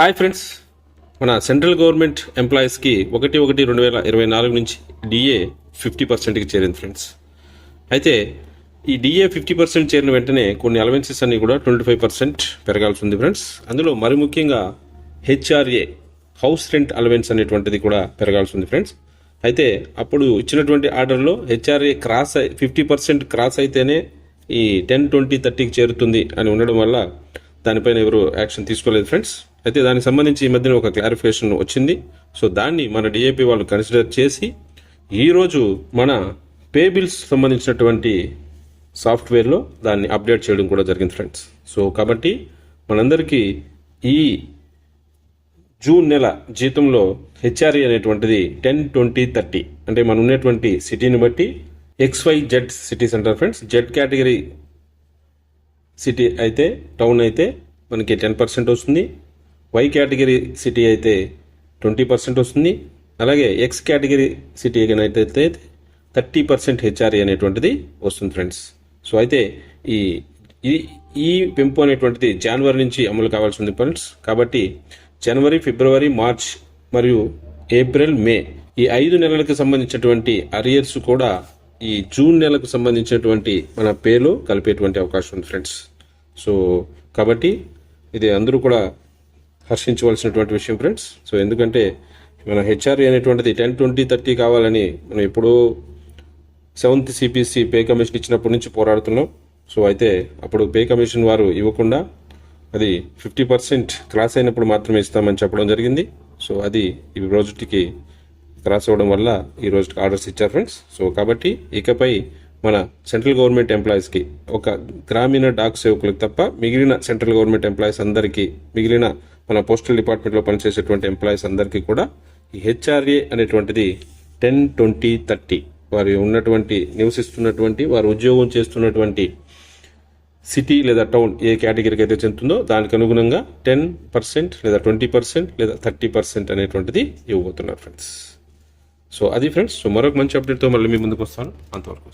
Hi friends, మన central government ఎంప్లాయీస్కి 1/1/2024 నుంచి డిఏ 50%కి చేరింది ఫ్రెండ్స్. అయితే ఈ డిఏ 50% చేరిన వెంటనే కొన్ని అలవెన్సెస్ అన్నీ కూడా 25% పెరగాల్సి ఉంది ఫ్రెండ్స్. అందులో మరి ముఖ్యంగా హెచ్ఆర్ఏ హౌస్ రెంట్ అలవెన్స్ అనేటువంటిది కూడా పెరగాల్సి ఉంది ఫ్రెండ్స్. అయితే అప్పుడు ఇచ్చినటువంటి ఆర్డర్లో హెచ్ఆర్ఏ 50% క్రాస్ అయితేనే ఈ 10, 20, 30కి చేరుతుంది అని ఉండడం వల్ల దానిపైన ఎవరు యాక్షన్ తీసుకోలేదు ఫ్రెండ్స్. అయితే దానికి సంబంధించి ఈ మధ్యన ఒక క్లారిఫికేషన్ వచ్చింది. సో దాన్ని మన డిఏపి వాళ్ళు కన్సిడర్ చేసి ఈరోజు మన పే బిల్స్ సంబంధించినటువంటి సాఫ్ట్వేర్లో దాన్ని అప్డేట్ చేయడం కూడా జరిగింది ఫ్రెండ్స్. సో కాబట్టి మనందరికీ ఈ జూన్ నెల జీతంలో హెచ్ఆర్ఏ అనేటువంటిది 10, 20, 30 అంటే మనం ఉన్నటువంటి సిటీని బట్టి XYZ సిటీస్ అంటారు ఫ్రెండ్స్. జెడ్ కేటగిరీ సిటీ అయితే, టౌన్ అయితే మనకి 10% వస్తుంది. Y కేటగిరీ సిటీ అయితే 20% వస్తుంది. అలాగే X కేటగిరీ సిటీ అయితే 30% హెచ్ఆర్ఏ అనేటువంటిది వస్తుంది ఫ్రెండ్స్. సో అయితే ఈ పెంపు అనేటువంటిది జనవరి నుంచి అమలు కావాల్సి ఉంది ఫ్రెండ్స్. కాబట్టి జనవరి, ఫిబ్రవరి, మార్చ్ మరియు ఏప్రిల్, మే ఈ 5 నెలలకు సంబంధించినటువంటి అరియర్స్ కూడా ఈ జూన్ నెలకు సంబంధించినటువంటి మన పేలో కలిపేటువంటి అవకాశం ఉంది ఫ్రెండ్స్. సో కాబట్టి ఇది అందరూ కూడా హర్షించవలసినటువంటి విషయం ఫ్రెండ్స్. సో ఎందుకంటే మన హెచ్ఆర్ఏ అనేటువంటిది 10, 20, 30 కావాలని మనం ఎప్పుడూ 7th CPC పే కమిషన్ ఇచ్చినప్పటి నుంచి పోరాడుతున్నాం. సో అయితే అప్పుడు పే కమిషన్ వారు ఇవ్వకుండా అది 50% క్రాస్ అయినప్పుడు మాత్రమే ఇస్తామని చెప్పడం జరిగింది. సో అది ఈ రోజుకి క్రాస్ అవ్వడం వల్ల ఈ రోజుకి ఆర్డర్స్ ఇచ్చారు ఫ్రెండ్స్. సో కాబట్టి ఇకపై మన సెంట్రల్ గవర్నమెంట్ ఎంప్లాయీస్కి, ఒక గ్రామీణ డాక్ సేవకులకు తప్ప మిగిలిన సెంట్రల్ గవర్నమెంట్ ఎంప్లాయీస్ అందరికీ, మిగిలిన మన పోస్టల్ డిపార్ట్మెంట్లో పనిచేసేటువంటి ఎంప్లాయీస్ అందరికీ కూడా ఈ హెచ్ఆర్ఏ అనేటువంటిది 10, 20, 30 వారు ఉన్నటువంటి నివసిస్తున్నటువంటి, వారు ఉద్యోగం చేస్తున్నటువంటి సిటీ లేదా టౌన్ ఏ కేటగిరీకి అయితే చెందుతుందో దానికి అనుగుణంగా 10% లేదా 20% లేదా 30% అనేటువంటిది ఇవ్వబోతున్నారు ఫ్రెండ్స్. సో అది ఫ్రెండ్స్. సో మరొక మంచి అప్డేట్తో మళ్ళీ మీ ముందుకు వస్తాను. అంతవరకు